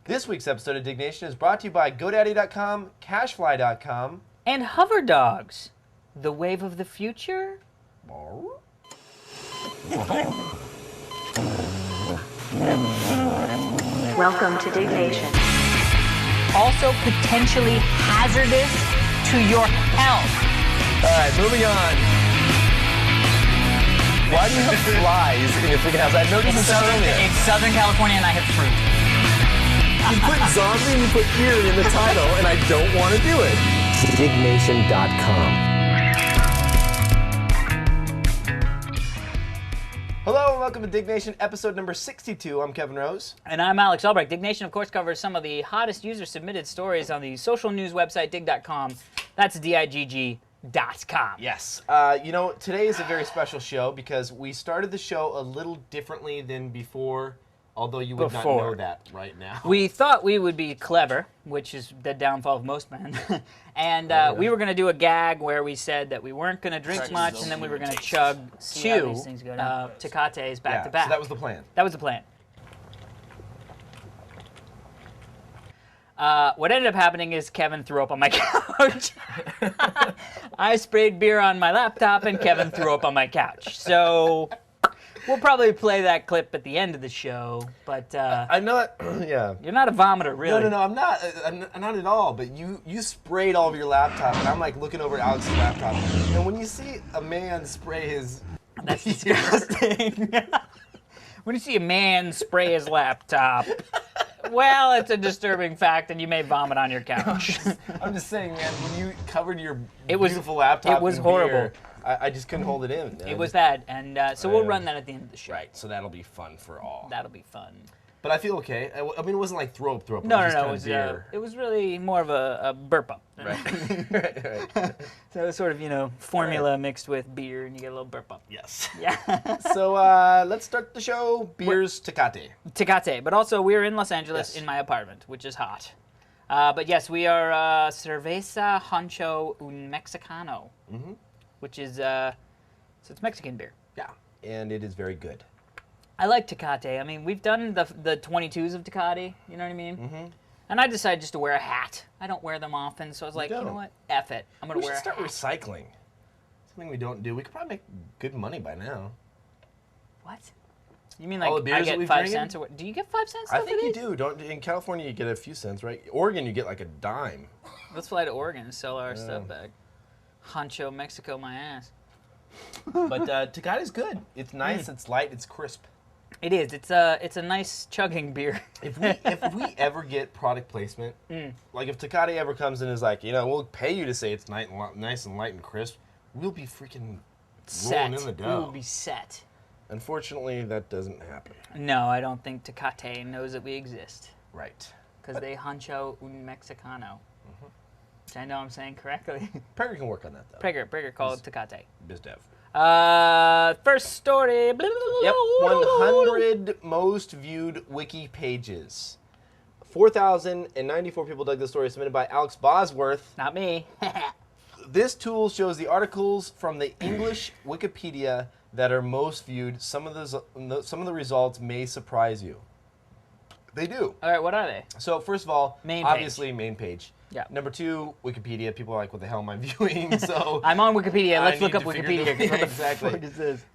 This week's episode of Diggnation is brought to you by GoDaddy.com, Cashfly.com, And hover dogs. The wave of the future? Welcome to Diggnation. Also potentially hazardous to your health. All right, moving on. Why do you have flies in your freaking house? I noticed this earlier. It's Southern California and I have fruit. You put zombie and you put eerie in the title, and I don't want to do it. Diggnation.com. Hello and welcome to Diggnation, episode number 62. I'm Kevin Rose. And I'm Alex Albrecht. Diggnation, of course, covers some of the hottest user-submitted stories on the social news website, Digg.com. That's Digg.com. Yes. Today is a very special show because we started the show a little differently than before, although you would not know that right now. We thought we would be clever, which is the downfall of most men. And we were going to do a gag where we said that we weren't going to drink much, and then we were going to chug two Tecates back to back. So that was the plan. That was the plan. What ended up happening is Kevin threw up on my couch. I sprayed beer on my laptop, and Kevin threw up on my couch. So we'll probably play that clip at the end of the show, but I'm not. Yeah. You're not a vomiter, really. No, I'm not. I'm not at all. But you sprayed all over your laptop, and I'm like looking over at Alex's laptop. And when you see a man spray his, That's disgusting. When you see a man spray his laptop, well, it's a disturbing fact, and you may vomit on your couch. I'm just saying, man. When you covered your It was- beautiful laptop, it was in horrible. beer, I just couldn't hold it in. It was that, and so we'll run that at the end of the show. Right. So that'll be fun for all. That'll be fun. But I feel okay. I mean, it wasn't like throw up. No, It it was was just beer. it was really more of a burp up. Right. So it was sort of formula mixed with beer, and you get a little burp up. Yes. Yeah. So let's start the show. Beers Tecate. Tecate, but also we're in Los Angeles Yes. in my apartment, which is hot. But yes, we are Cerveza Honcho Un Mexicano, which is so it's Mexican beer. Yeah. And it is very good. I like Tecate. I mean, we've done the 22s of Tecate, you know what I mean? Mm-hmm. And I decided just to wear a hat. I don't wear them often, so I was like, you know what? F it. I'm going We to wear should a start hat. recycling. Something we don't do. We could probably make good money by now. What? You mean All like the beers I that get we've 5 drinking? cents? Or what? Do you get 5 cents? I for think you these? do. Don't in California you get a few cents, right? Oregon you get like a dime. Let's fly to Oregon and sell our stuff back. Honcho, Mexico, my ass. But Tecate is good. It's nice. It's light. It's crisp. It is. It's a nice chugging beer. If we ever get product placement, like if Tecate ever comes in and is like, we'll pay you to say it's nice and light and crisp, we'll be freaking rolling in the dough. We will be set. Unfortunately, that doesn't happen. No, I don't think Tecate knows that we exist. Right. Because they Honcho Un Mexicano. Which I know I'm saying correctly. Prager can work on that though. Prager called it Tecate. BizDev. First story. Yep, 100 most viewed Wiki Pages. 4,094 people dug the story, submitted by Alex Bosworth. Not me. This tool shows the articles from the English Wikipedia that are most viewed. Some of the results may surprise you. They do. All right, what are they? So first of all, Main obviously main page. Yeah. Number 2, Wikipedia. People are like, what the hell am I viewing? So I'm on Wikipedia. I Let's look need up to figure Wikipedia. the- What the exactly. fuck is this?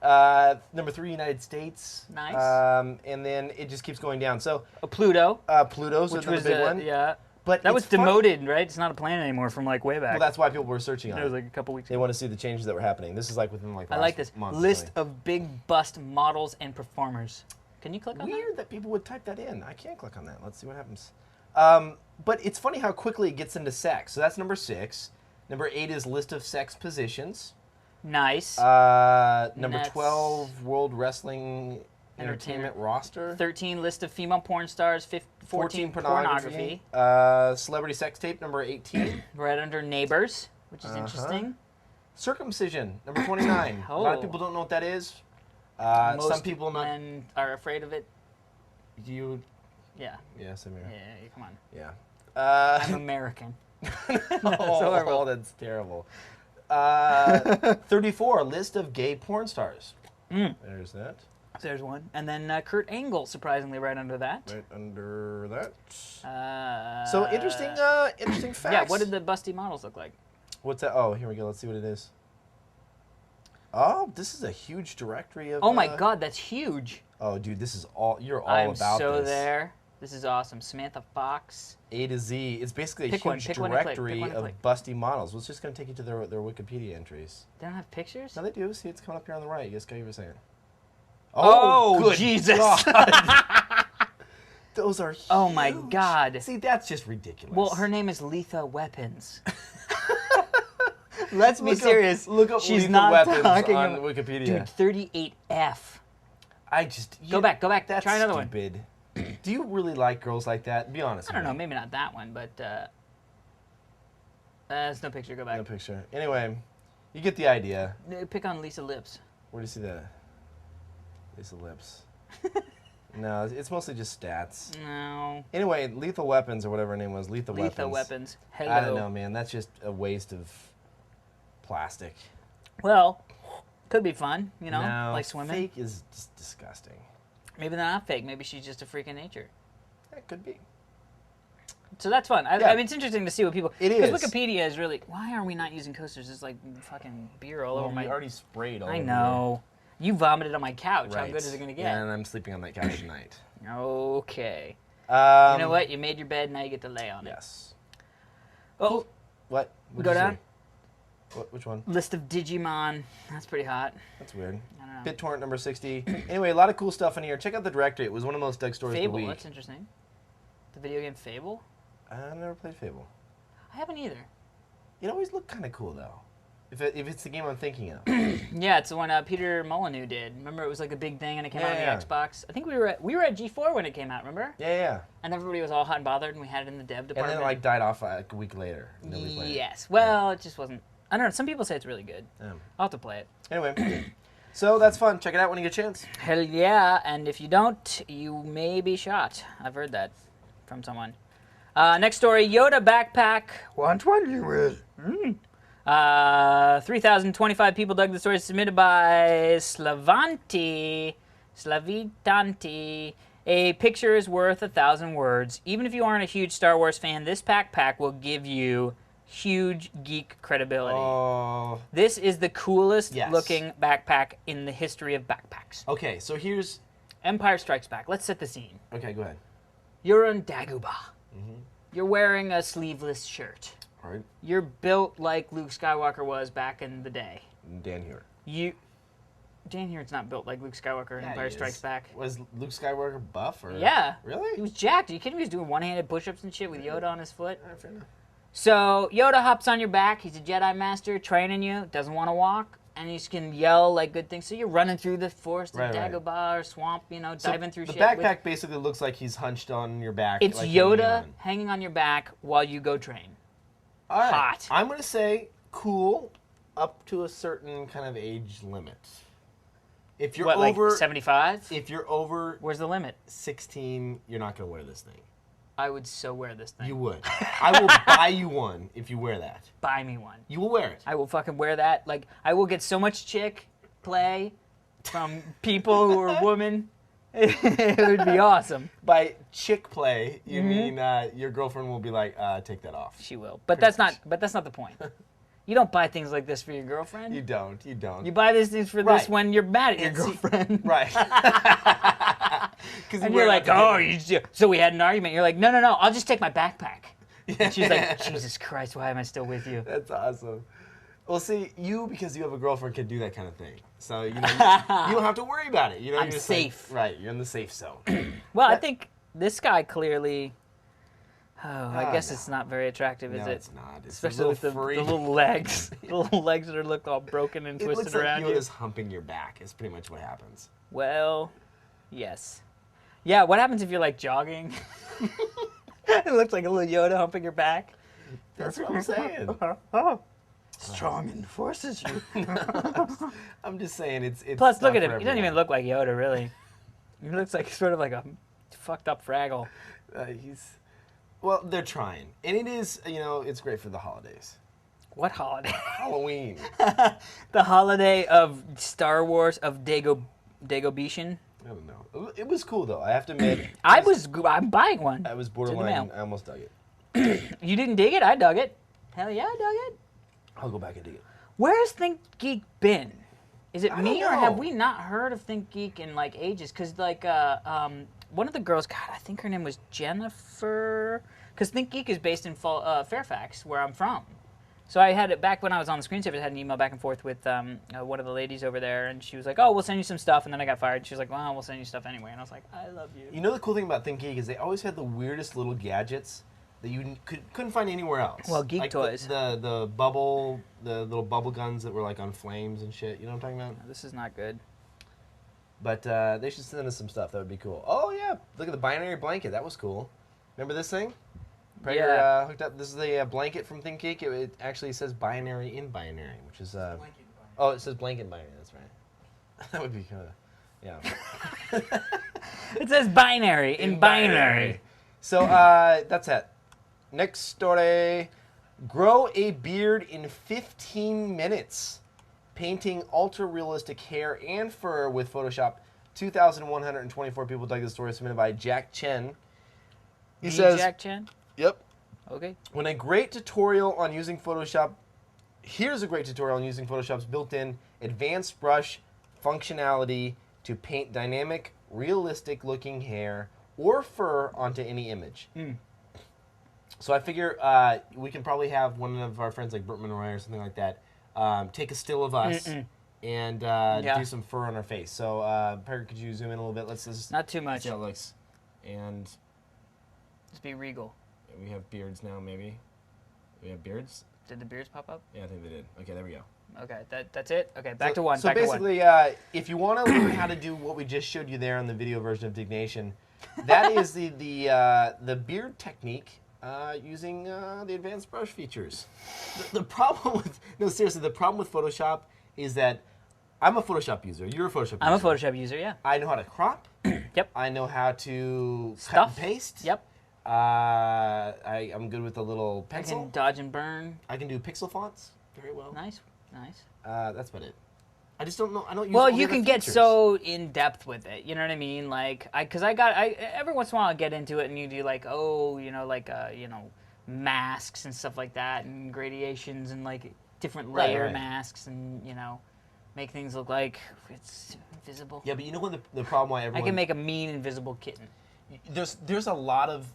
Number 3, United States. Nice. And then it just keeps going down. So Pluto, Pluto's which another was big one. yeah. But That it's was funny- demoted, right? It's not a planet anymore from like way back. Well, that's why people were searching on It it. was like a couple weeks They ago. want to see the changes that were happening. This is like within like the I last like this month. list of big bust models and performers. Can you click on that? Weird that people would type that in. I can't click on that. Let's see what happens. But it's funny how quickly it gets into sex. So that's number 6. Number 8 is list of sex positions. Nice. Number That's 12, World Wrestling Entertainment roster. 13 list of female porn stars. 14 pornography. Celebrity sex tape, number 18. Right under neighbors, which is interesting. Circumcision, number 29. A lot of Oh. people don't know what that is. Most Some people not. men are afraid of it. You. Yeah. Yes, I'm here. Yeah, come on. Yeah. I'm American. Oh, that's terrible. 34, list of gay porn stars. There's that. So there's one. And then Kurt Angle, surprisingly, right under that. Right under that. Uh, So interesting facts. Yeah, what did the busty models look like? What's that? Oh, here we go. Let's see what it is. Oh, this is a huge directory of. Oh my God, that's huge. Oh, dude, this is all. You're all I'm about so this. there. This is awesome. Samantha Fox. A to Z. It's basically a Pick one, huge pick one and click, directory pick one and of click. busty models. Well, it's just going to take you to their Wikipedia entries. They don't have pictures? No, they do. See, it's coming up here on the right. You guys got what saying. Oh, good Jesus. God. Those are huge. Oh my God. See, that's just ridiculous. Well, her name is Letha Weapons. Let's be Look up- serious. look up She's Lethal not Weapons talking on about- Wikipedia. Dude, 38F. I just Go back. That's Try another one. stupid. Do you really like girls like that? Be honest. I don't know, maybe not that one, but there's no picture. Go back. No picture. Anyway, you get the idea. Pick on Lisa Lips. Where do you see that? Lisa Lips. No, it's mostly just stats. No. Anyway, Lethal Weapons or whatever her name was, Lethal Weapons. Hello. I don't know, man. That's just a waste of plastic. Well, could be fun, you know, No, like swimming. fake is just disgusting. Maybe they're not fake. Maybe she's just a freak of nature. It could be. So that's fun. Yeah. I mean, it's interesting to see what people. It Because is. Wikipedia is really. Why are we not using coasters? There's like fucking beer all over my. We already sprayed all I over know. You vomited on my couch. Right. How good is it gonna get? Yeah, and I'm sleeping on that couch tonight. Okay. You know what? You made your bed. Now you get to lay on it. Yes. Oh, What? What'd Go you say? down. Which one? list of Digimon. That's pretty hot. That's weird. I don't know. BitTorrent number 60. Anyway, a lot of cool stuff in here. Check out the directory. It was one of the most dug stories of Fable. the week. That's interesting. The video game Fable. I never played Fable. I haven't either. It always looked kind of cool though. If it's the game I'm thinking of. Yeah, it's the one Peter Molyneux did. Remember, it was like a big thing, and it came out on Yeah. the Xbox. I think we were at G4 when it came out. Remember? Yeah. And everybody was all hot and bothered, and we had it in the dev And department. then it like died off like a week later. Nobody played it. Yes. Well, it just wasn't. I don't know. Some people say it's really good. Yeah. I'll have to play it. Anyway, so that's fun. Check it out when you get a chance. Hell yeah! And if you don't, you may be shot. I've heard that from someone. Next story: Yoda Backpack. 120 with. 3,025 people dug the story, submitted by Slavitanti. A picture is worth 1,000 words. Even if you aren't a huge Star Wars fan, this backpack will give you huge geek credibility. Oh. This is the coolest Yes. looking backpack in the history of backpacks. Okay, so here's. Empire Strikes Back. Let's set the scene. Okay, go ahead. You're on Dagobah. Mm-hmm. You're wearing a sleeveless shirt. All right. You're built like Luke Skywalker was back in the day. Dan here. Dan Hearn's not built like Luke Skywalker in Empire Strikes Back. Was Luke Skywalker buff or? Yeah. Really? He was jacked. Are you kidding me? He was doing one-handed push-ups and shit with Yoda on his foot. All right, fair enough. So Yoda hops on your back. He's a Jedi Master training you. Doesn't want to walk. And he can yell like good things. So you're running through the forest of Right. Dagobah or swamp, you know, So diving through the shit. backpack basically looks like he's hunched on your back. It's like Yoda hanging on your back while you go train. All right. hot. I'm gonna say cool up to a certain kind of age limit. If you're What, over like 75? if you're over Where's the limit? 16, you're not gonna wear this thing. I would so wear this thing. You would. I will buy you one if you wear that. Buy me one. You will wear it. I will fucking wear that. Like, I will get so much chick play from people who are women. It would be awesome. By chick play, you mean your girlfriend will be like, take that off. She will. But that's not the point. You don't buy things like this for your girlfriend. You don't. You don't. You buy these things for Right. this when you're mad at your And see- girlfriend. Right. And you're like, oh, so we had an argument. You're like, no, I'll just take my backpack. And she's like, Jesus Christ, why am I still with you? That's awesome. Well, see, because you have a girlfriend, can do that kind of thing. So, you don't have to worry about it. You know, I'm you're just safe. Like, right, you're in the safe zone. Well, I think this guy clearly. Oh, I guess no. it's not very attractive, is No, it? it's not. It's Especially a with the little free. little legs. The little legs that are look all broken and It twisted looks like around you. Yoda's humping your back. Is pretty much what happens. Well, yes. Yeah, what happens if you're like jogging? It looks like a little Yoda humping your back. That's what I'm saying. Strong enforces you. I'm just saying it's. Plus, look not at him. for He doesn't even everyone. look like Yoda, really. He looks like sort of like a fucked up Fraggle. Well, they're trying, and it is. It's great for the holidays. What holiday? Halloween. The holiday of Star Wars of Diggnation. I don't know. It was cool though. I have to admit. I'm buying one. I was mail. borderline. I almost dug it. You didn't dig it? I dug it. Hell yeah, I dug it. I'll go back and dig it. Where's ThinkGeek been? Is it I me don't or have know. we not heard of ThinkGeek in like ages? Because like one of the girls, God, I think her name was Jennifer. Because ThinkGeek is based in Fairfax, where I'm from. So I had it back when I was on the screensavers. I had an email back and forth with one of the ladies over there, and she was like, "Oh, we'll send you some stuff." And then I got fired. She was like, "Well, we'll send you stuff anyway." And I was like, "I love you." You know the cool thing about ThinkGeek is they always had the weirdest little gadgets that you couldn't find anywhere else. Well, geek like toys. The little bubble guns that were like on flames and shit. You know what I'm talking about? This is not good. But they should send us some stuff. That would be cool. Oh yeah, look at the binary blanket. That was cool. Remember this thing? Prager Yeah. hooked up. This is the blanket from ThinkGeek. It actually says binary in binary, which is oh, it says blanket binary. That's right. That would be kind of It says binary in binary. So that's that. Next story: grow a beard in 15 minutes. Painting ultra-realistic hair and fur with Photoshop. 2,124 people dug the story, submitted by Jack Chen. He says, Jack Chen? "Yep. Okay. When a great tutorial on using Photoshop, here's a great tutorial on using Photoshop's built-in advanced brush functionality to paint dynamic, realistic-looking hair or fur onto any image." So I figure we can probably have one of our friends like Burt Monroy or something like that take a still of us and do some fur on our face. So Parker, could you zoom in a little bit? Let's Not too much. see how it looks. And Just be regal. we have beards now, maybe. We have beards? Did the beards pop up? Yeah, I think they did. Okay, there we go. Okay, that's it? Okay, back to one. So back to one. basically, if you want to learn how to do what we just showed you there on the video version of Diggnation, that is the beard technique using the advanced brush features. The problem with the problem with Photoshop is that I'm a Photoshop user. You're a Photoshop user. I'm a Photoshop user, yeah. I know how to crop. Yep. I know how to cut Stuff. and paste. Yep. I'm good with the little I pencil. can dodge and burn. I can do pixel fonts very well. Nice, nice. That's about it. I just don't know. I don't use. Well, all the you other can get features. so in depth with it. You know what I mean? Like, because I every once in a while I get into it and you do like, masks and stuff like that and gradations and like different layer right. masks and make things look like it's invisible. Yeah, but you know what the problem why I everyone can make a mean invisible kitten. there's a lot of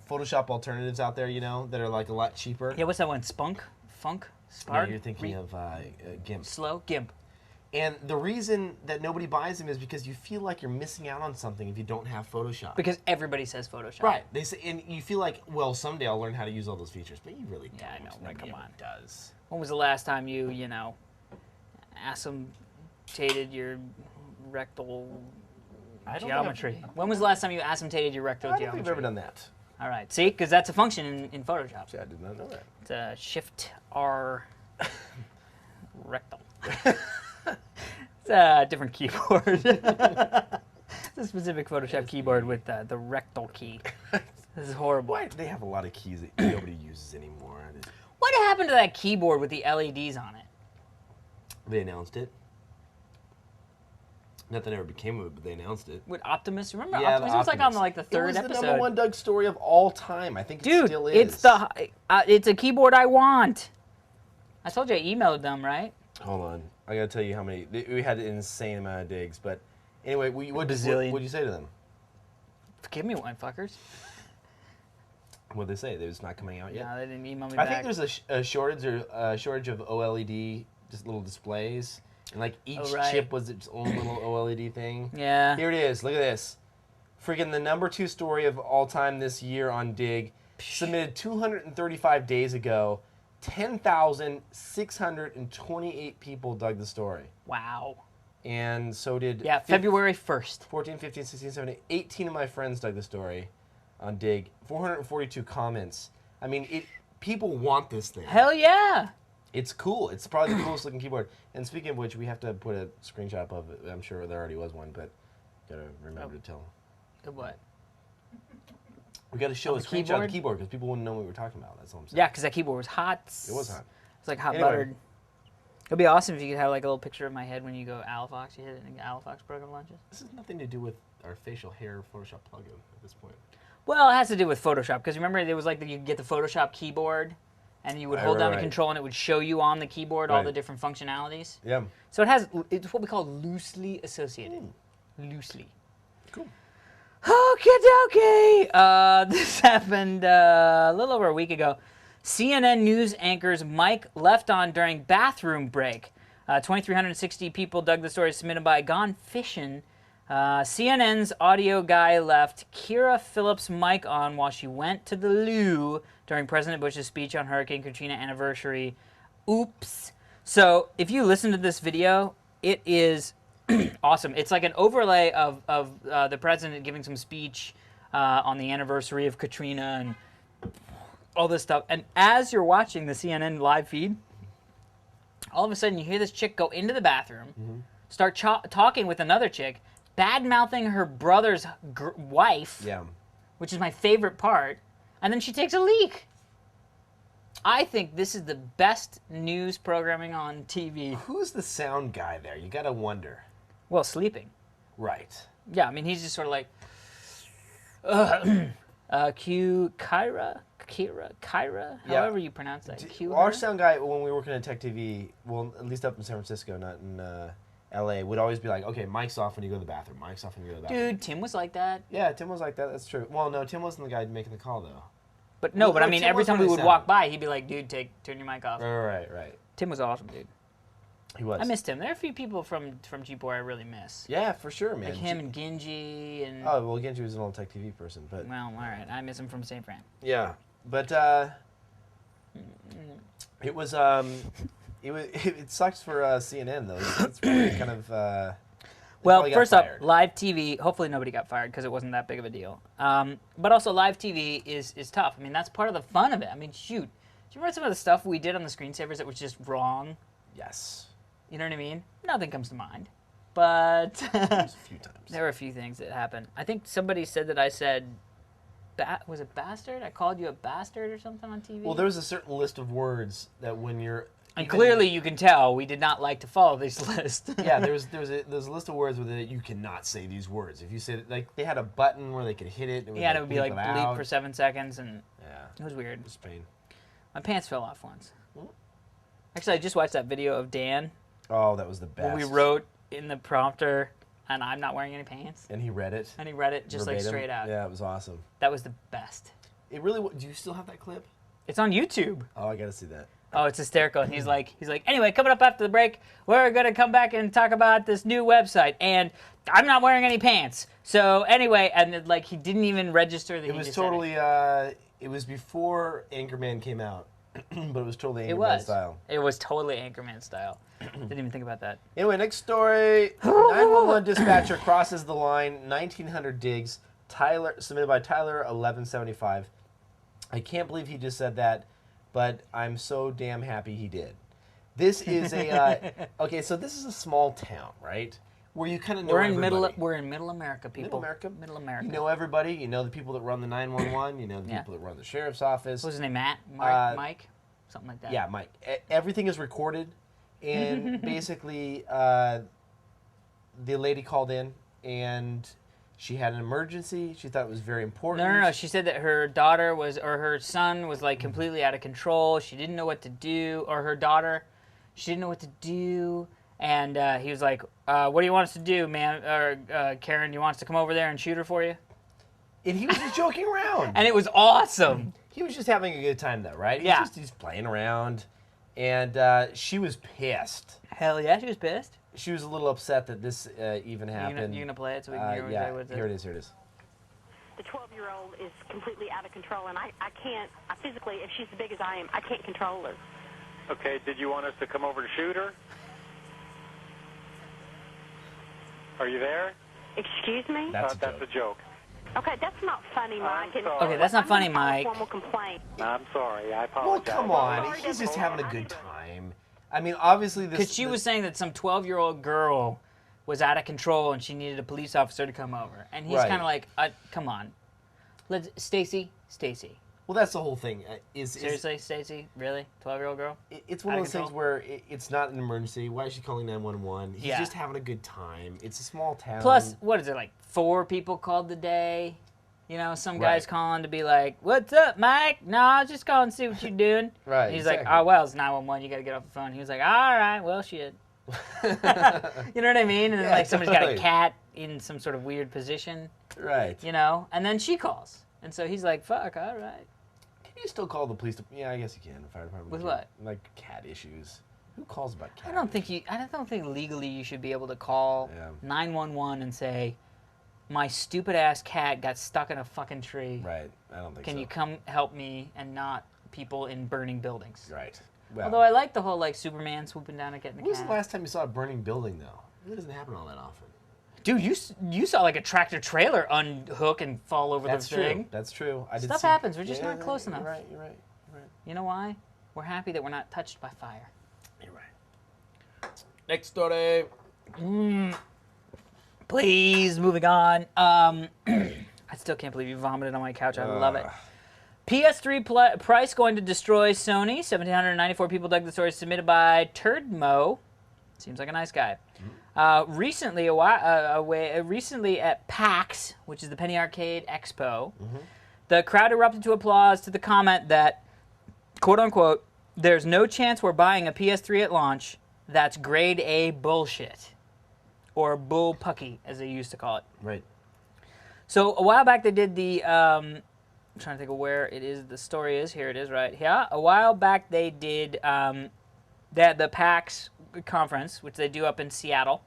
Photoshop alternatives out there, that are like a lot cheaper. Yeah, what's that one? Funk? No, Spark? you're thinking of GIMP. Slow? GIMP. And the reason that nobody buys them is because you feel like you're missing out on something if you don't have Photoshop. Because everybody says Photoshop. Right. They say, and you feel like, well, someday I'll learn how to use all those features, but you really don't. Yeah, I know, right, Nobody come ever on. does. When was the last time you asymptoted your rectal geometry? When was the last time you asymptoted your rectal I don't geometry? think we've ever done that. All right, see, because that's a function in Photoshop. See, I did not know that. It's a Shift R rectal. It's a different keyboard. It's a specific Photoshop keyboard with the rectal key. This is horrible. Why? They have a lot of keys that nobody uses anymore. What happened to that keyboard with the LEDs on it? They announced it. Not that it ever became of it, but they announced it. With Optimus, remember Yeah, Optimus? It was like on the third it was episode. the number one Doug story of all time. I think it Dude, still is. it's a keyboard I want. I told you I emailed them, right? Hold on. I gotta tell you how many. We had an insane amount of digs, but anyway, what'd bazillion. you say to them? Give me one, fuckers. What'd they say? They're just not coming out yet? No, they didn't email me I back. think there's a shortage of OLED, just little displays. And like each right. chip was its own little OLED thing. Yeah. Here it is. Look at this. Freaking the number 2 story of all time this year on Digg, submitted 235 days ago. 10,628 people dug the story. Wow. And so did... Yeah, February 1st. 14, 15, 16, 17, 18 of my friends dug the story on Digg. 442 comments. I mean, people want this thing. Hell yeah. It's cool. It's probably the coolest looking keyboard. And speaking of which, we have to put a screenshot of it. I'm sure there already was one, but gotta remember to tell them. The what? We gotta show a the screenshot of the keyboard? keyboard because people wouldn't know what we were talking about. That's all I'm saying. Yeah, because that keyboard was hot. It was hot. It's like hot Anyway. buttered. It'd be awesome if you could have like a little picture of my head when you go Alifox. You hit it and Alifox program launches. This has nothing to do with our facial hair Photoshop plugin at this point. Well, it has to do with Photoshop because remember there was like you could get the Photoshop keyboard, and you would hold down the control and it would show you on the keyboard all the different functionalities. Yeah. So it's what we call loosely associated. Loosely. Cool. Okie dokie. This happened a little over a week ago. CNN News anchor's mic left on during bathroom break. 2,360 people dug the story submitted by Gone Fishin'. CNN's audio guy left Kira Phillips' mic on while she went to the loo during President Bush's speech on Hurricane Katrina anniversary. Oops. So if you listen to this video, it is awesome. It's like an overlay of the president giving some speech on the anniversary of Katrina and all this stuff. And as you're watching the CNN live feed, all of a sudden you hear this chick go into the bathroom, start talking with another chick, bad-mouthing her brother's wife, which is my favorite part, and then she takes a leak. I think this is the best news programming on TV. Who's the sound guy there? You gotta wonder. Well, sleeping. Right. Yeah, I mean, he's just sort of like, Kyra, however you pronounce that. Our sound guy, when we were working at Tech TV, well, at least up in San Francisco, not in LA, would always be like, okay, mic's off when you go to the bathroom. Mic's off when you go to the bathroom. Dude, Tim was like that. Yeah, Tim was like that. That's true. Well, no, Tim wasn't the guy making the call, though. But no, I mean, Tim every was time we really would sound. walk by, he'd be like, dude, turn your mic off. Right. Tim was awesome, dude. He was. I missed him. There are a few people from G4 I really miss. Yeah, for sure, man. Like him and Genji and... Oh, well, Genji was an old Tech TV person, but... Well, all right. I miss him from St. Fran. Yeah, but it sucks for CNN though. It's really kind of. Well, first up, live TV. Hopefully nobody got fired because it wasn't that big of a deal. But also, live TV is tough. I mean, that's part of the fun of it. I mean, shoot, do you remember some of the stuff we did on the screensavers that was just wrong? Yes. You know what I mean? Nothing comes to mind, but There's a few times. There were a few things that happened. I think somebody said that I said. Was it bastard? I called you a bastard or something on TV? Well, there was a certain list of words that when you're... And clearly you can tell we did not like to follow this list. Yeah, there's a list of words with it. You cannot say these words. If you said, like, they had a button where they could hit it. Yeah, and it would be like bleep for 7 seconds, and it was weird. It was pain. My pants fell off once. Actually, I just watched that video of Dan. Oh, that was the best. Where we wrote in the prompter, and I'm not wearing any pants. And he read it. And he read it just verbatim. like straight out. Yeah, it was awesome. That was the best. It really. Do you still have that clip? It's on YouTube. Oh, I gotta see that. Oh, it's hysterical. And he's like, anyway, coming up after the break, we're gonna come back and talk about this new website, and I'm not wearing any pants. So anyway, and like he didn't even register that. It was totally. It was before Anchorman came out, but it was totally Anchorman style. It was totally Anchorman style. Didn't even think about that. Anyway, next story. 911 dispatcher crosses the line. 1,900 digs. Submitted by Tyler 1175. I can't believe he just said that, but I'm so damn happy he did. This is a okay. So this is a small town, right? Where you kind of know everybody. We're in Middle America, people. Middle America. You know everybody. You know the people that run the 911. You know the people that run the sheriff's office. What was his name? Matt? Mike? Something like that. Yeah, Mike. Everything is recorded, and basically, the lady called in and she had an emergency. She thought it was very important. No. She said that her daughter or her son was like completely out of control. She didn't know what to do, or her daughter, she didn't know what to do. And he was like, what do you want us to do, man? Or Karen, you want us to come over there and shoot her for you? And he was just joking around. And it was awesome. He was just having a good time, though, right? He's playing around. And she was pissed. Hell yeah, she was pissed. She was a little upset that this even happened. You gonna play it so we can hear what it is? Here it is. Here it is. The 12-year-old is completely out of control, and I can't, physically, if she's as big as I am, I can't control her. Okay, did you want us to come over to shoot her? Are you there? Excuse me? That's a joke. Okay, that's not funny, Mike. Okay, that's not funny, Mike. Formal complaint. I'm sorry. I apologize. Well, come on. He's just having a good time. I mean, obviously this... Because she was saying that some 12-year-old girl was out of control and she needed a police officer to come over. And he's kind of like, come on. Stacy, Well, that's the whole thing. Seriously, Stacy? Really? 12-year-old girl? It's one Out of of those things control? where it's not an emergency. Why is she calling 911? He's Yeah. just having a good time. It's a small town. Plus, what is it, like 4 people called the day? You know, some guy's Right. calling to be like, "What's up, Mike? No, I was just calling to see what you're doing." Right, And he's exactly. like, "Oh, well, it's 911. You got to get off the phone." He was like, "All right, well, shit." You know what I mean? And then, Yeah, like, somebody's got a totally. cat in some sort of weird position, Right. you know? And then she calls. And so he's like, "Fuck, all right." Can you still call the police? Yeah, I guess you can. The fire department. With can. what? Like cat issues. Who calls about cat? I don't think legally you should be able to call Yeah. 911 and say, "My stupid ass cat got stuck in a fucking tree. Right. I don't think so. Can you come help me?" And not people in burning buildings. Right. Well, Although I like the whole like Superman swooping down and getting the when was cat. the last time you saw a burning building, though? It really doesn't happen all that often. Dude, you saw like a tractor trailer unhook and fall over That's the true. thing. That's true. I did Stuff see- happens. We're just Yeah, not close enough. You're right. You're right. You're right. You know why? We're happy that we're not touched by fire. You're right. Next story. Please, moving on. I still can't believe you vomited on my couch. I love it. PS3 price going to destroy Sony. 1,794 people dug the story submitted by Turdmo. Seems like a nice guy. Recently at PAX, which is the Penny Arcade Expo, the crowd erupted to applause to the comment that, quote unquote, "There's no chance we're buying a PS3 at launch. That's grade A bullshit." Or bullpucky, as they used to call it. Right. So a while back they did the, I'm trying to think of where it is, the story is, here it is right here. A while back they did, they had the PAX conference, which they do up in Seattle,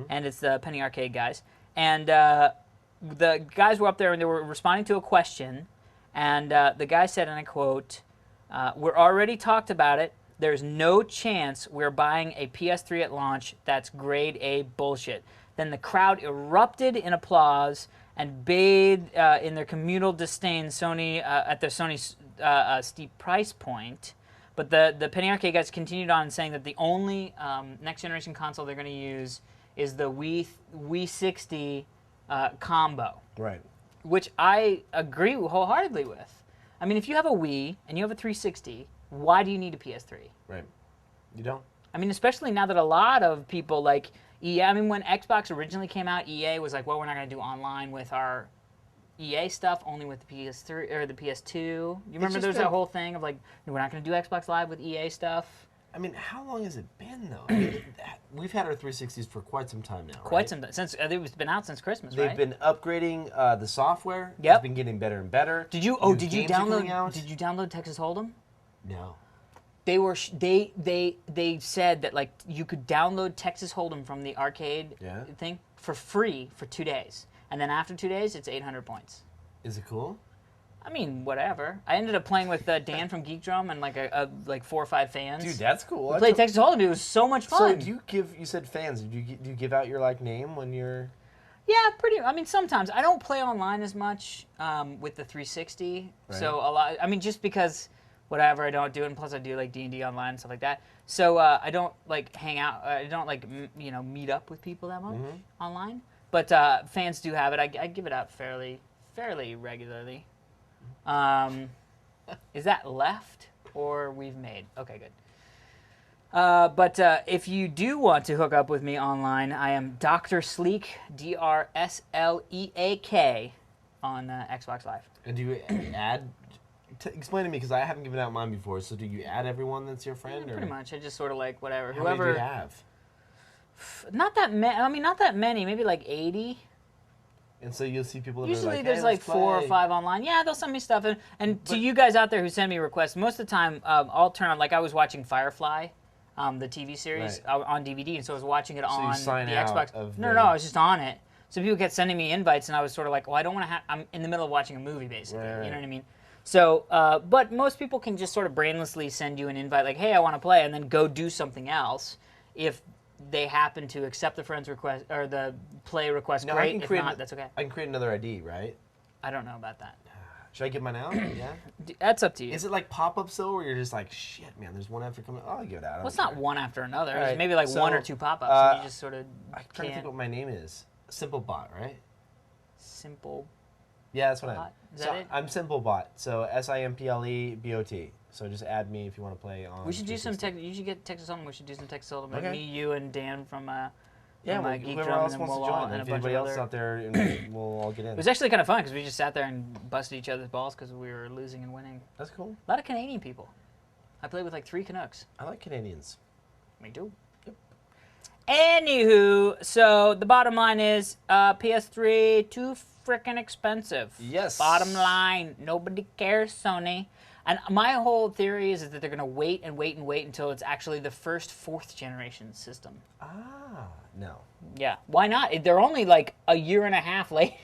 and it's the Penny Arcade guys. And the guys were up there and they were responding to a question, and the guy said, and I quote, "We're already talked about it. There's no chance we're buying a PS3 at launch. That's grade A bullshit." Then the crowd erupted in applause and bathed in their communal disdain Sony at their Sony's steep price point. But the Penny Arcade guys continued on saying that the only next generation console they're going to use is the Wii 60 combo, Right. which I agree wholeheartedly with. I mean, if you have a Wii and you have a 360, why do you need a PS3? Right. You don't. I mean, especially now that a lot of people like EA. I mean, when Xbox originally came out, EA was like, "Well, we're not going to do online with our EA stuff, only with the PS3 or the PS2." You remember just there was been- that whole thing of like, "We're not going to do Xbox Live with EA stuff." I mean, how long has it been, though? I mean, we've had our 360s for quite some time now. Quite right? some since it's been out since Christmas, They've right? been upgrading the software. Yep. It's been getting better and better. Did you New did you games are coming download out. did you download Texas Hold'em? No. They were they said that like you could download Texas Hold'em from the arcade Yeah. thing for free for 2 days, and then after 2 days it's 800 points. Is it cool? I mean, whatever. I ended up playing with Dan from Geek Drum and like 4 or 5 fans. Dude, that's cool. We played Texas Hold'em. It was so much So fun. do you give? You said fans. Do you give out your like name when you're? Yeah, pretty. I mean, sometimes I don't play online as much with the 360. Right. So a lot. I mean, just because whatever I don't do, and plus I do like D&D online and stuff like that. So I don't like hang out. I don't like meet up with people that much online. But fans do have it. I give it out fairly regularly. Is that left or we've made? Okay, good. But if you do want to hook up with me online, I am Dr. Sleek, DRSLEAK, on Xbox Live. And do you add? Explain to me because I haven't given out mine before. So do you add everyone that's your friend? Or Pretty much. I just sort of like whatever. How Whoever. many do you have? Not that many. I mean, not that many. Maybe like 80. And so you'll see people that are Usually like, there's hey, like let's 4 or play. 5 online. Yeah, they'll send me stuff. And to But- you guys out there who send me requests, most of the time I'll turn on, like I was watching Firefly, the TV series, Right. on DVD, and so I was watching it you on sign the out Xbox. of No, the- no, I was just on it. So people kept sending me invites, and I was sort of like, well, I don't want to have, I'm in the middle of watching a movie, basically. Right, You right. know what I mean? So, but most people can just sort of brainlessly send you an invite, like, hey, I want to play, and then go do something else. If they happen to accept the friend's request or the play request, Now, great. I can If create. not, that's okay. I can create another ID, right? I don't know about that. Should I give mine out? Yeah. That's up to you. Is it like pop-ups though, where you're just like, shit, man, there's one after coming? Oh, I'll give it out. I Well, don't it's not care. one after another. All It's right, maybe like so, 1 or 2 pop-ups, and you just sort of I'm trying to think what my name is. Simple Bot, right? simple Yeah, that's what I am. Bot? Is So that it? I'm SimpleBot. So SimpleBot. So just add me if you want to play on. We should do some 360. tech. You should get Texas Home. We should do some Texas Home. Okay. Me, you, and Dan from Yeah, from, well, Geek whoever Drum, else and then wants to we'll all, join. and a If bunch anybody of else other. out there, we'll all get in. It was actually kind of fun because we just sat there and busted each other's balls because we were losing and winning. That's cool. A lot of Canadian people. I played with like 3 Canucks. I like Canadians. Me too. Yep. Anywho, so the bottom line is PS3 too freaking expensive. Yes. Bottom line, nobody cares, Sony. And my whole theory is that they're gonna wait and wait and wait until it's actually the first 4th generation system. No. Yeah, why not? They're only like a year and a half later.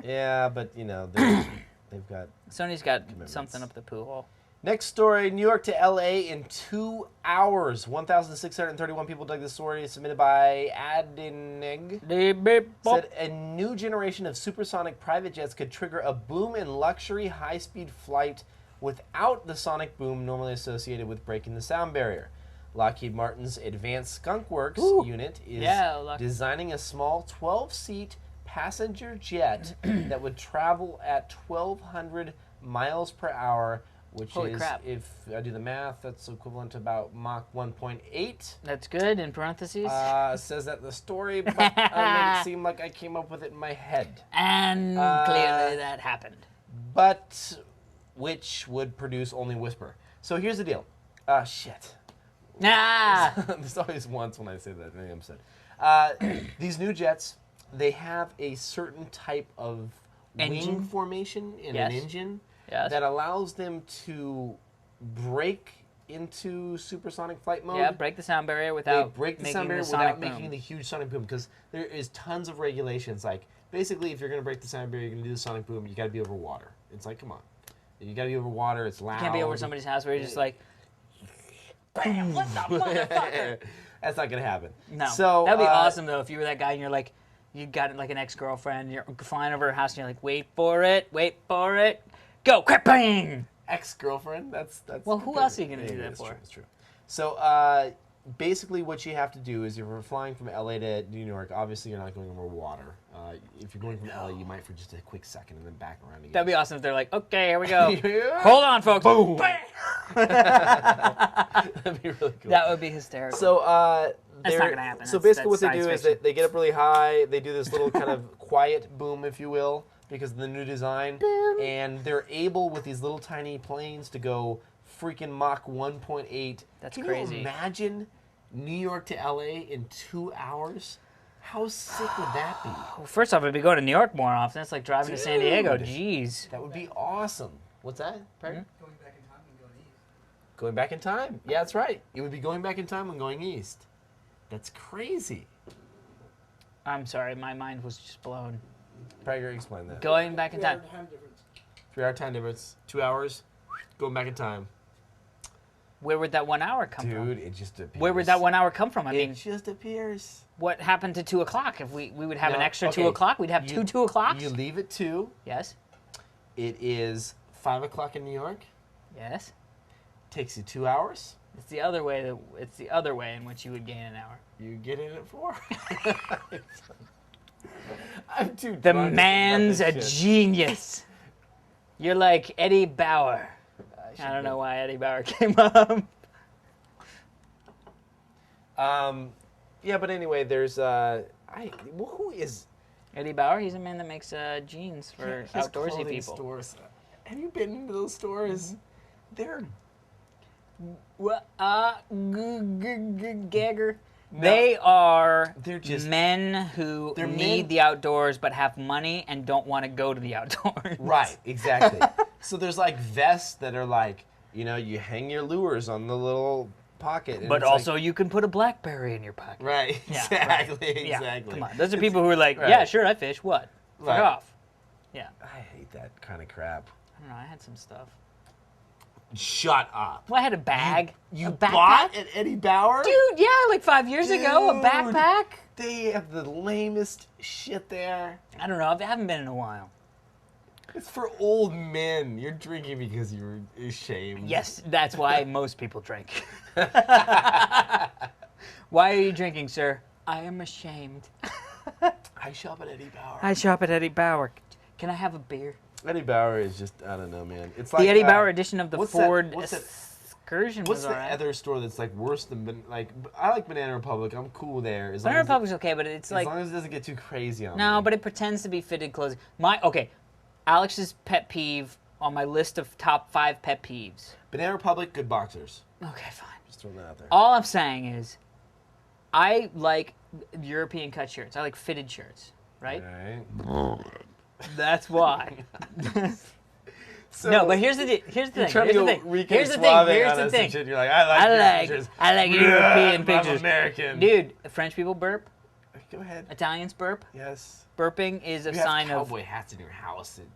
Yeah, but you know they've got. Sony's got Commitments. something up the poo hole. Next story: New York to LA in 2 hours. 1,631 people dug this story. Submitted by Digg. Said a new generation of supersonic private jets could trigger a boom in luxury high-speed flight without the sonic boom normally associated with breaking the sound barrier. Lockheed Martin's Advanced Skunk Works unit is designing a small 12-seat passenger jet that would travel at 1,200 miles per hour, which Holy is, crap. if I do the math, that's equivalent to about Mach 1.8. That's good, in parentheses. Says that in the story, but I made it seem like I came up with it in my head. And clearly that happened. But which would produce only whisper. So here's the deal. Shit. Ah! There's always once when I say that, maybe I'm upset. These new jets, they have a certain type of Engine? wing formation in Yes. an engine Yes. that allows them to break into supersonic flight mode. Yeah, break the sound barrier They without break the making sound barrier the sonic without boom. making the huge sonic boom, because there is tons of regulations. Like, basically, if you're going to break the sound barrier, you're going to do the sonic boom, you got to be over water. It's like, come on. You got to be over water, it's loud. You can't be over somebody's house where you're just like, bam, what the motherfucker? That's not going to happen. No. So, That'd be awesome, though, if you were that guy and you're like, you got like an ex-girlfriend, you're flying over her house and you're like, wait for it, go, crap, bang! Ex-girlfriend? That's Well, who else are you gonna do that it's for? True, it's true. So, basically what you have to do is if you're flying from LA to New York, obviously you're not going over water. If you're going from LA, you might for just a quick second and then back around again. That'd be awesome if they're like, okay, here we go. Yeah. Hold on, folks. Boom. Bam! That'd be really cool. That would be hysterical. So, That's not gonna happen. So That's basically what they science do is fiction. they get up really high, they do this little kind of quiet boom, if you will, because of the new design, and they're able with these little tiny planes to go freaking Mach 1.8. That's Can crazy. you imagine New York to LA in 2 hours? How sick would that be? Well, first off, I'd be going to New York more often. It's like driving to San Diego. Dude. Jeez. That would be awesome. What's that? Pardon? Going back in time and going east. Going back in time. Yeah, that's right. It would be going back in time when going east. That's crazy. I'm sorry, my mind was just blown. Prager, explain that. Going back in time. 3-hour time difference. 2 hours. Going back in time. Where would that 1 hour come from? Dude, it just appears. Where would that 1 hour come from? I mean, It just appears. what happened to 2 o'clock? If we would have an No, extra okay. 2 o'clock, we'd have You- 2 o'clocks? You leave at 2. Yes. It is 5 o'clock in New York. Yes. Takes you 2 hours. It's the other way. It's the other way in which you would gain an hour. You get in at 4. I'm too The drunk to man's think a about this shit. genius. You're like Eddie Bauer. I don't know why Eddie Bauer came up. Yeah, but anyway, there's who is Eddie Bauer, he's a man that makes jeans for his outdoorsy clothing people. Stores. Have you been into those stores? They're Gagger. They are They're just- men who they're need men- the outdoors but have money and don't want to go to the outdoors. right, exactly. So there's like vests that are like, you know, you hang your lures on the little pocket. And But it's like- also you can put a blackberry in your pocket. right, Yeah, exactly, Yeah, exactly. come on. Those are people who are like, right. yeah, sure, I fish. What? Fuck Right. off. Yeah. I hate that kind of crap. I don't know. I had some stuff. Shut up. Well, I had a bag. You a backpack. bought at Eddie Bauer? Dude, yeah, like 5 years ago, a Dude. backpack. They have the lamest shit there. I don't know. I haven't been in a while. It's for old men. You're drinking because you're ashamed. Yes, that's why most people drink. Why are you drinking, sir? I am ashamed. I shop at Eddie Bauer. I shop at Eddie Bauer. Can I have a beer? Eddie Bauer is just, I don't know, man. It's like The Eddie Bauer edition of the what's Ford what's that- Excursion What's was the alright. other store that's like worse than like? I like Banana Republic. I'm cool there. As long Banana as Republic's okay, but it's as like long as it doesn't get too crazy on no, me. but it pretends to be fitted clothing. Alex's pet peeve on my list of top 5 pet peeves. Banana Republic, good boxers. Okay, fine. Just throwing that out there. All I'm saying is, I like European cut shirts. I like fitted shirts, right? All right. That's why. So, No, but here's the thing. Here's the you're thing. trying Here's to the go thing. Rico Here's the thing. Suave Here's on the us thing. and shit. You're like, I like European I'm pictures. American. Dude, French people burp. Go ahead. Italians burp. Yes. Burping is a You sign have of. cowboy hats in your house and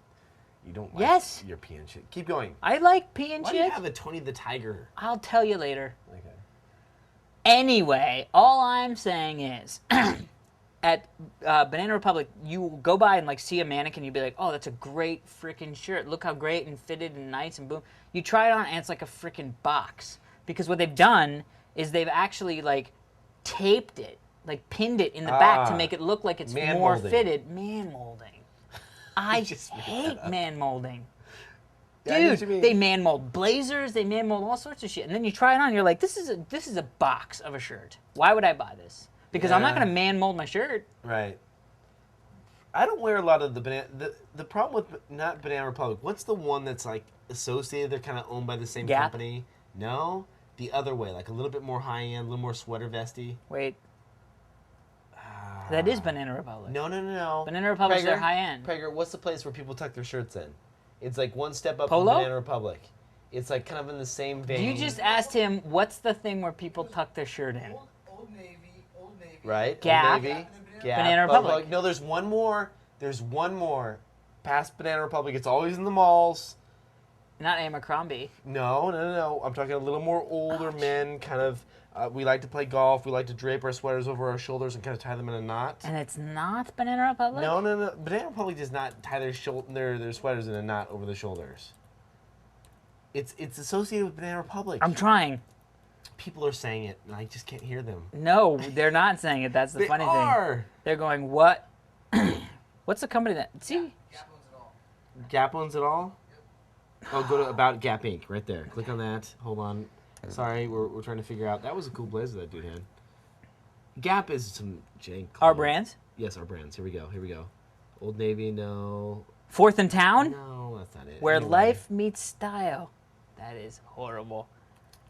you don't like Yes. European shit. Keep going. I like pee and Why do you shit. have a Tony the Tiger? I'll tell you later. Okay. Anyway, all I'm saying is, at Banana Republic, you go by and like see a mannequin, you'd be like, "Oh, that's a great freaking shirt. Look how great and fitted and nice and boom." You try it on, and it's like a freaking box because what they've done is they've actually like taped it, like pinned it in the back to make it look like it's Man more molding. fitted. Man molding. I just made hate that up. man molding. Yeah, I know what you Dude, mean. they man mold blazers, they man mold all sorts of shit, and then you try it on, you're like, this is a box of a shirt. Why would I buy this? Because I'm not Yeah. gonna man mold my shirt. Right. I don't wear a lot of the banana. The problem with not Banana Republic. What's the one that's like associated? They're kind of owned by the same Gap? company. No, the other way, like a little bit more high end, a little more sweater vesty. Wait, that is Banana Republic. No. Banana Republic's their Prager, high end. Prager, what's the place where people tuck their shirts in? It's like one step up Polo? from Banana Republic. It's like kind of in the same vein. You just asked him, what's the thing where people tuck their shirt in? Old Navy. right? Old Gap. Navy, Gap. Banana But, Republic. no, there's one more. There's one more. Past Banana Republic. It's always in the malls. Not Abercrombie. No. I'm talking a little more older men, kind of. We like to play golf. We like to drape our sweaters over our shoulders and kind of tie them in a knot. And it's not Banana Republic? No. Banana Republic does not tie their sweaters in a knot over the shoulders. It's associated with Banana Republic. I'm trying. People are saying it, and I just can't hear them. No, they're not saying it. That's the They funny thing. are. They're going, what? What's the company that... See? Gap owns it all. Gap owns it all? Oh, go to About Gap Inc. right there. Click on that. Hold on. Sorry, we're trying to figure out. That was a cool blazer that dude had. Gap is some jank. Our clothes. brands? Yes, our brands. Here we go. Old Navy, no. Fourth in Town? No, that's not it. Where Anyway. life meets style. That is horrible.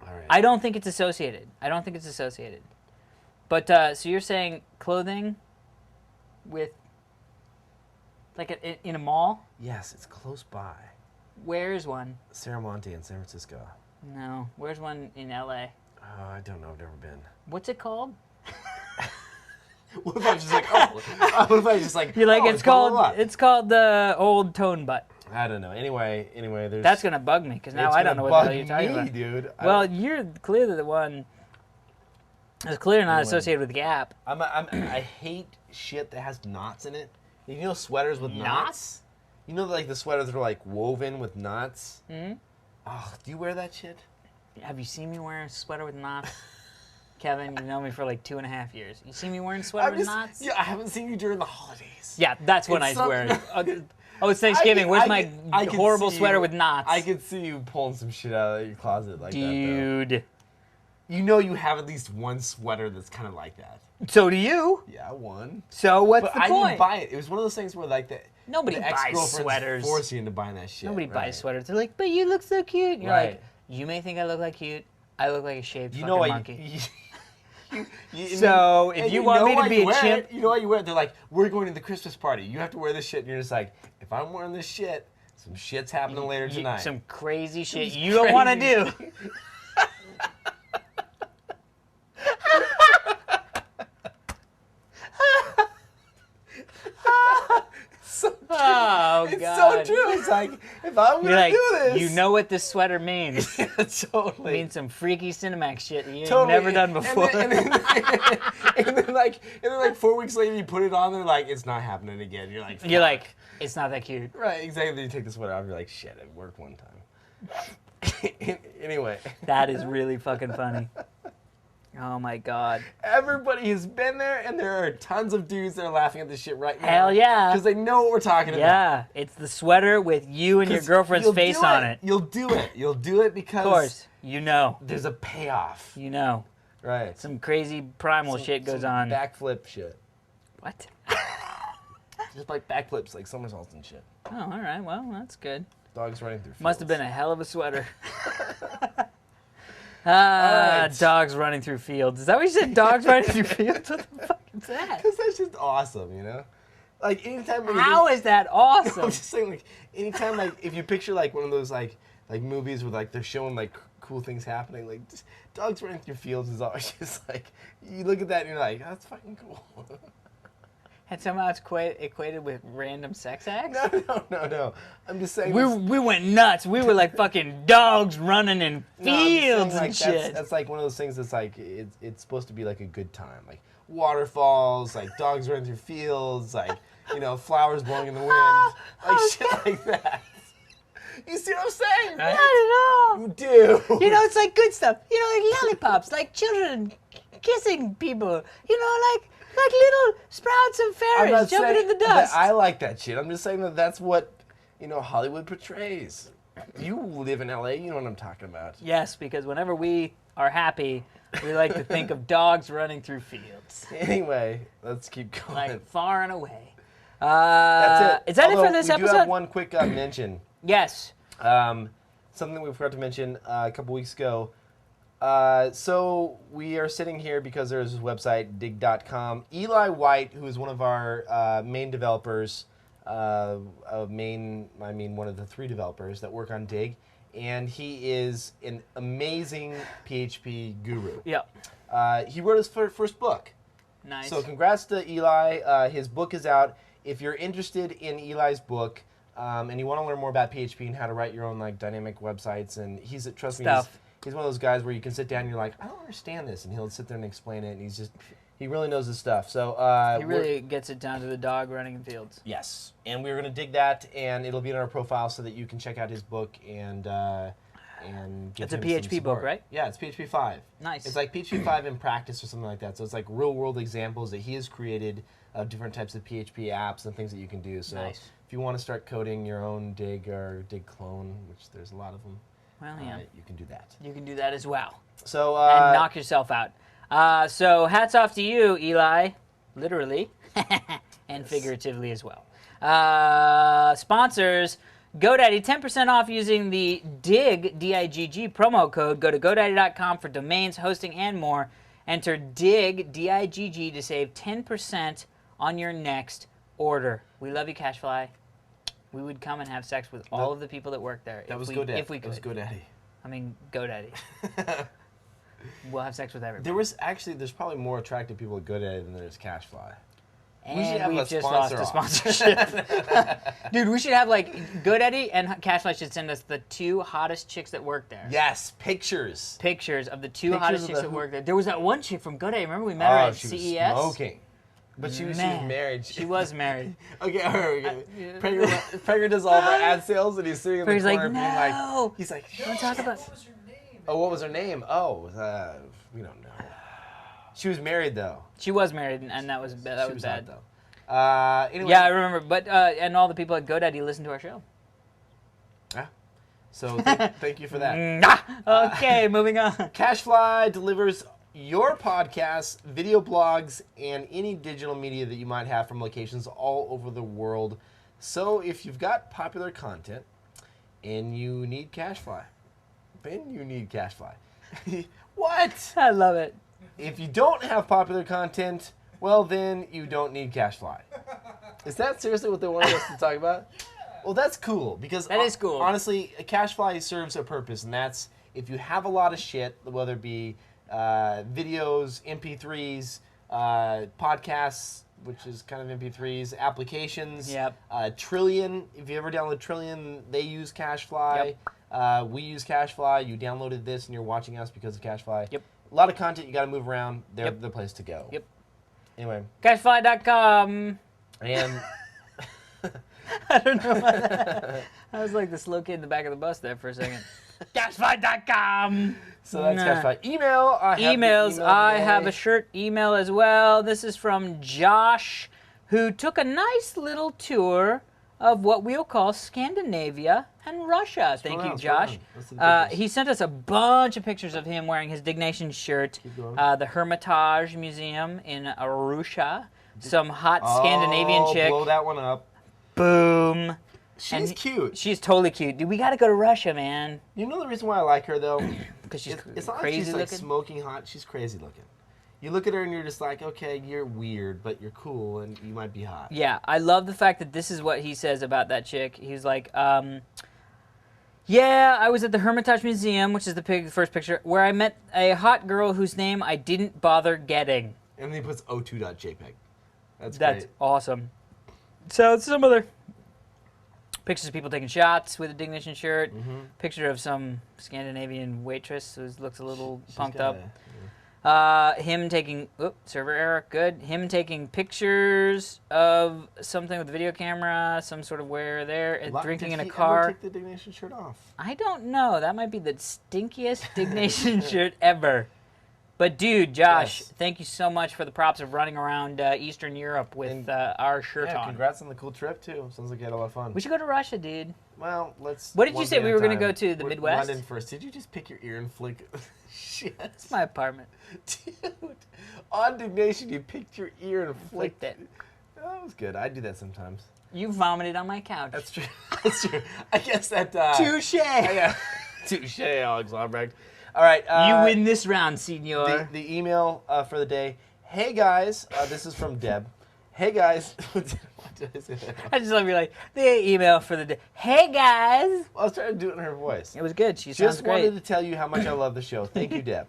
All right. I don't think it's associated. But, so you're saying clothing with, like, in a mall? Yes, it's close by. Where's one? Saramonte in San Francisco. No. Where's one in L.A.? Oh, I don't know. I've never been. What's it called? What if I was just like, what if I was just like, You're like, oh, it's blah, blah, called blah. it's called the Old Tone Butt. I don't know. Anyway, there's. That's going to bug me, because now it's I don't know gonna what the bug hell you're talking me, about. dude. Well, you're clearly the one that's clearly not Anyway. associated with Gap. I hate shit that has knots in it. You know sweaters with knots? You know, like the sweaters that are like woven with knots? Hmm? Oh, do you wear that shit? Have you seen me wearing a sweater with knots? Kevin, you know me for like 2.5 years. You see me wearing a sweater with knots? Yeah, I haven't seen you during the holidays. Yeah, that's when I It's was wearing it. something- Oh, it's Thanksgiving. Where's my I could horrible see sweater you- with knots? I could see you pulling some shit out of your closet like that, Dude. though. You know you have at least one sweater that's kind of like that. So do you. Yeah, one. So what's But the I point? didn't buy it. It was one of those things where like Nobody the buys ex-girlfriends sweaters. force you into buying that shit. Nobody right. buys sweaters. They're like, but you look so cute. And you're Right. like, you may think I look like cute. I look like a shaved You fucking know what? monkey. You- So, if and you want know me to why be you a wear chimp- it, you know why you wear it? They're like, we're going to the Christmas party. You have to wear this shit. And you're just like, if I'm wearing this shit, some shit's happening later tonight. Some crazy shit you don't want to do. Oh, It's God. so true. It's like, if I'm You're going like, to do this. you know what this sweater means. It Totally. means some freaky Cinemax shit that you've Totally. never done before. And then, like 4 weeks later, you put it on. They're like, it's not happening again. You're like, You're like, it's not that cute. right, exactly. You take the sweater off. You're like, shit, it worked one time. Anyway. That is really fucking funny. Oh my god. Everybody has been there, and there are tons of dudes that are laughing at this shit right now. Hell yeah. Because they know what we're talking about. Yeah, it's the sweater with you and your 'Cause girlfriend's you'll face do on it. You'll do it. You'll do it because Of course, you know. there's a payoff. You know. Right. Some crazy primal shit goes on. Backflip shit. What? Just like backflips, like somersaults and shit. Oh, all right. Well, that's good. Dogs running through fields. Must have been a hell of a sweater. right. Dogs running through fields. Is that what you said? Dogs running through fields? What the fuck is that? Because that's just awesome, you know? Like, anytime... How is that awesome? I'm just saying, like, anytime, like, if you picture, like, one of those, like movies where, like, they're showing, like, cool things happening, like, just dogs running through fields is always just, like, you look at that and you're like, oh, that's fucking cool. And somehow it's equated with random sex acts? No. I'm just saying... We went nuts. We were like fucking dogs running in No, I'm just saying, fields like, and shit. That's like one of those things that's like it's supposed to be like a good time, like waterfalls, like dogs running through fields, like flowers blowing in the wind, like shit like that. You see what I'm saying? Not at all. You do. It's like good stuff. Like lollipops, like children kissing people. Like little sprouts of I'm not fairies jumping saying in the that dust. I like that shit. I'm just saying that that's what Hollywood portrays. You live in LA, you know what I'm talking about. Yes, because whenever we are happy, we like to think of dogs running through fields. Anyway, let's keep going. Like far and away. That's it. Is that Although, it for this we episode? do have one quick mention. Yes. Something we forgot to mention a couple weeks ago. So we are sitting here because there's this website, Digg.com. Eli White, who is one of our main developers, one of the 3 developers that work on Digg, and he is an amazing PHP guru. Yep. He wrote his first book. Nice. So congrats to Eli. His book is out. If you're interested in Eli's book, and you want to learn more about PHP and how to write your own like dynamic websites, and trust me, he's one of those guys where you can sit down and you're like, I don't understand this, and he'll sit there and explain it, and he really knows his stuff. So he really gets it down to the dog running in fields. Yes, and we're gonna dig that, and it'll be in our profile so that you can check out his book and give It's a him PHP some book, support. right? Yeah, it's PHP 5. Nice. It's like PHP 5 in practice or something like that. So it's like real world examples that he has created of different types of PHP apps and things that you can do. So Nice. if you want to start coding your own Digg or Digg clone, which there's a lot of them, Well, yeah. you can do that. You can do that as well. So And knock yourself out. So hats off to you, Eli, literally, and figuratively as well. Sponsors, GoDaddy, 10% off using the Digg, D-I-G-G, promo code. Go to GoDaddy.com for domains, hosting, and more. Enter Digg, D-I-G-G, to save 10% on your next order. We love you, Cashfly. We would come and have sex with all of the people that work there that was if GoDaddy. we could. That was GoDaddy. I mean, GoDaddy. We'll have sex with everybody. There's probably more attractive people at GoDaddy than there's Cashfly. And We should have we've a just lost sponsor a off. sponsorship. Dude, we should have like GoDaddy and Cashfly should send us the 2 hottest chicks that work there. Yes, pictures. Pictures of the 2 Pictures hottest of chicks the that who- work there. There was that one chick from GoDaddy. Remember we met her at she CES? was smoking. But she was Man, married. She was married. Okay, all right, okay. Prager does all of our ad sales, and he's sitting in the Prager's like, corner being "No." like, he's like, Don't talk about. What was her name? oh, what was her name? Oh, we don't know. She was married though. She was married, and that was She bad. was bad. hot, though. Anyway. Yeah, I remember. But and all the people at GoDaddy listen to our show. Yeah. So thank you for that. Okay, moving on. Cashfly delivers your podcasts, video blogs, and any digital media that you might have from locations all over the world. So if you've got popular content and you need Cashfly, then you need Cashfly. What? I love it. If you don't have popular content, well then you don't need Cashfly. Is that seriously what they wanted us to talk about? Well, that's cool because That is cool. Honestly, Cashfly serves a purpose, and that's if you have a lot of shit, whether it be videos, MP3s, podcasts, which is kind of MP3s, applications. Yep. Trillion. If you ever download Trillion, they use Cashfly. We use Cashfly. You downloaded this and you're watching us because of Cashfly. Yep. A lot of content you got to move around. They're Yep. the place to go. Yep. Anyway, Cashfly.com. and I don't know. I was like the slow kid in the back of the bus there for a second. Cashfly.com. So that's Nah. Cashfly. Email. I have the Emails. email I today. have a shirt email as well. This is from Josh, who took a nice little tour of what we'll call Scandinavia and Russia. Thank you, on, scroll Josh. on. Let's see the pictures. He sent us a bunch of pictures of him wearing his Diggnation shirt. going. The Hermitage Museum in Russia. Some hot Scandinavian chick. Blow that one up. Boom. She's And cute. She's totally cute. Dude, we got to go to Russia, man. You know the reason why I like her though? Because she's It's not like crazy she's like looking. smoking hot. She's crazy looking. You look at her and you're just like, okay, you're weird, but you're cool and you might be hot. Yeah, I love the fact that this is what he says about that chick. He's like, yeah, I was at the Hermitage Museum, which is the first picture, where I met a hot girl whose name I didn't bother getting. And then he puts o2.jpg. That's That's great. awesome. So some other pictures of people taking shots with a Diggnation shirt. Mm-hmm. Picture of some Scandinavian waitress who looks a little She's pumped got up. Him taking, server error, good. Him taking pictures of something with a video camera, some sort of where there, drinking in a car. Did he ever take the Diggnation shirt off? I don't know. That might be the stinkiest Diggnation shirt ever. But dude, Josh, Yes. thank you so much for the props of running around Eastern Europe with our shirt Yeah, on. congrats on the cool trip too. Sounds like you had a lot of fun. We should go to Russia, dude. Well, let's. What did you one say? day We at were a gonna time. go to the Midwest? London first. Did you just pick your ear and flick? Shit. It's my apartment. Dude, on Diggnation, you picked your ear and Flicked flicked it. That was good. I do that sometimes. You vomited on my couch. That's true. That's true. I guess that. Touche. Yeah. Touche, Alex Lambrecht. All right. You win this round, senor. The email for the day. Hey guys, this is from Deb. Hey guys. What did I say that? I just love you like the email for the day. Hey guys. I was trying to do it in her voice. It was good. She sounds Just great. wanted to tell you how much I love the show. Thank you, Deb.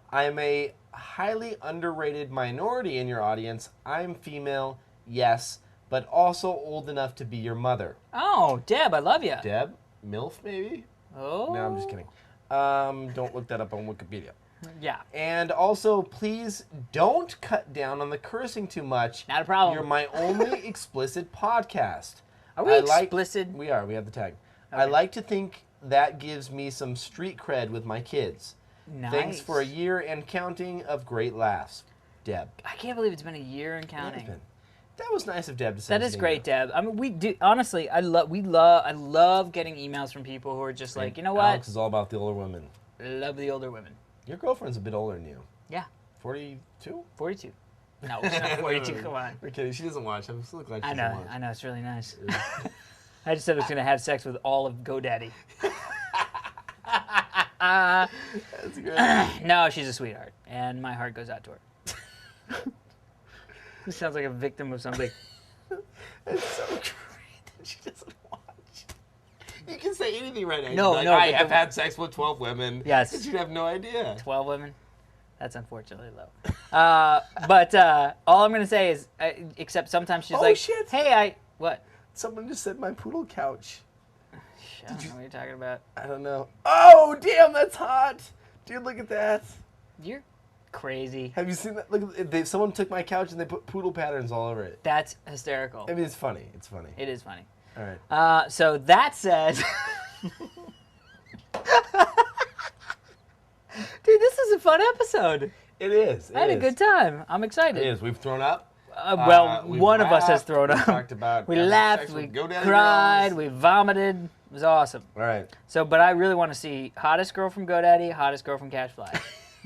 I am a highly underrated minority in your audience. I'm female, yes, but also old enough to be your mother. Oh, Deb, I love you. Deb? MILF, maybe? Oh. No, I'm just kidding. Don't look that up on Wikipedia. Yeah. And also, please don't cut down on the cursing too much. Not a problem. You're my only explicit podcast. Are we explicit? We are. We have the tag. I like to think that gives me some street cred with my kids. Nice. Thanks for a year and counting of great laughs, Deb. I can't believe it's been a year and It has counting. been. That was nice of Deb to send That us is an great, email. Deb. I mean, we do honestly. I love getting emails from people who are just like, you know what? Alex is all about the older women. Love the older women. Your girlfriend's a bit older than you. Yeah, 42? 42. No, she's not 42. Come on. We're kidding. She doesn't watch. I'm so glad she I doesn't know. watch. I know. It's really nice. I just said I was gonna have sex with all of GoDaddy. That's great. No, she's a sweetheart, and my heart goes out to her. This sounds like a victim of something. It's so great that she doesn't watch. You can say anything right now. You No, can be like, no, I but have the- had sex with 12 women. Yes. And she'd have no idea. 12 women. That's unfortunately low. But all I'm gonna say is, except sometimes she's Oh, like, shit. "Hey, what?" Someone just said my poodle couch. I don't know what you're talking about. I don't know. Oh, damn, that's hot. Dude, look at that. You're crazy. Have you seen that? Look, someone took my couch and they put poodle patterns all over it. That's hysterical. I mean, it's funny. It's funny. It is funny. All right. So that said, dude, this is a fun episode. It is. I had a good time. I'm excited. It is. We've thrown up. Well, We've one of us has laughed, thrown we've up. talked about We having laughed, sex we with GoDaddy cried, girls. we vomited. It was awesome. All right. So, but I really want to see hottest girl from GoDaddy, hottest girl from Cashfly.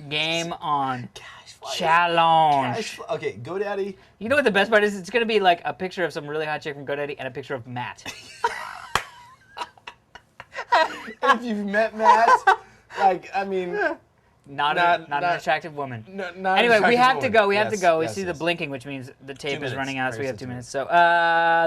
Game on. Challenge. Okay, GoDaddy. You know what the best part is? It's going to be like a picture of some really hot chick from GoDaddy and a picture of Matt. If you've met Matt, like, I mean, Not an attractive woman. not Anyway, we attractive have to woman. go. We have to Yes, go. We yes, see the yes. blinking, which means the tape 2 is minutes. running out, so we Very have soon, 2 2 minutes. So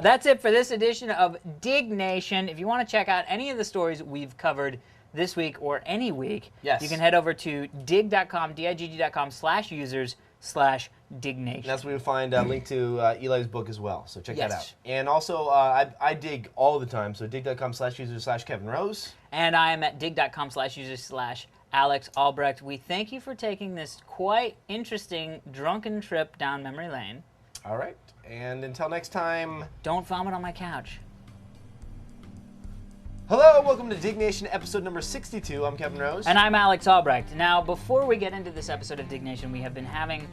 that's it for this edition of Diggnation. If you want to check out any of the stories we've covered this week or any week, Yes. you can head over to digg.com, digg.com/users/Diggnation. That's where you'll find a link to Eli's book as well. So check that Yes. out. And also, I dig all the time. So digg.com/users/Kevin Rose. And I am at digg.com/users/Alex Albrecht. We thank you for taking this quite interesting drunken trip down memory lane. All right. And until next time. Don't vomit on my couch. Hello, welcome to Diggnation episode number 62. I'm Kevin Rose. And I'm Alex Albrecht. Now, before we get into this episode of Diggnation, we have been having,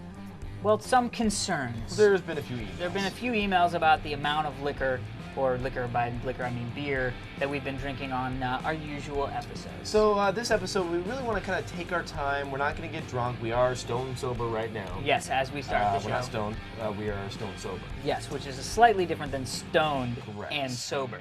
well, some concerns. There's been a few emails. There have been a few emails about the amount of liquor, or liquor, by liquor I mean beer, that we've been drinking on our usual episodes. So this episode, we really want to kind of take our time. We're not going to get drunk. We are stone sober right now. Yes, as we start the show. We're not stoned. We are stone sober. Yes, which is slightly different than stoned Correct. and sober.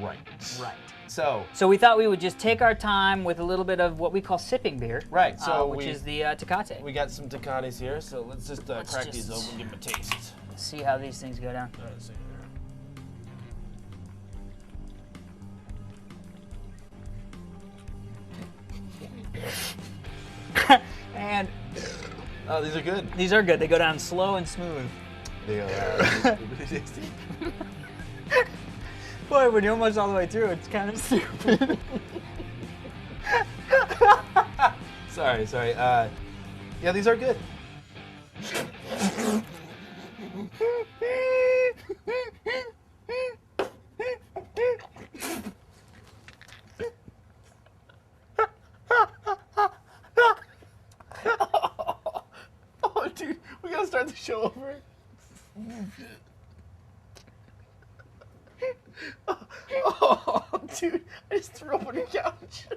Right. Right. So we thought we would just take our time with a little bit of what we call sipping beer. Right, so which is the Tecate. we got some Tecates here, so let's just crack just- these open and give them a taste. See how these things go down. All right, see And Oh, these are good. these are good. They go down slow and smooth. They are really tasty. Boy, when you're almost all the way through, it's kind of stupid. Sorry. Yeah, these are good. Oh, dude, we gotta start the show over. Oh, dude, I just threw up on your couch.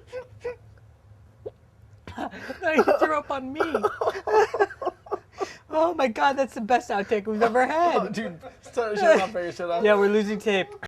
You threw up on me. Oh my god, that's the best outtake we've ever had. Oh, dude, shut off, shut off. Yeah, we're losing tape.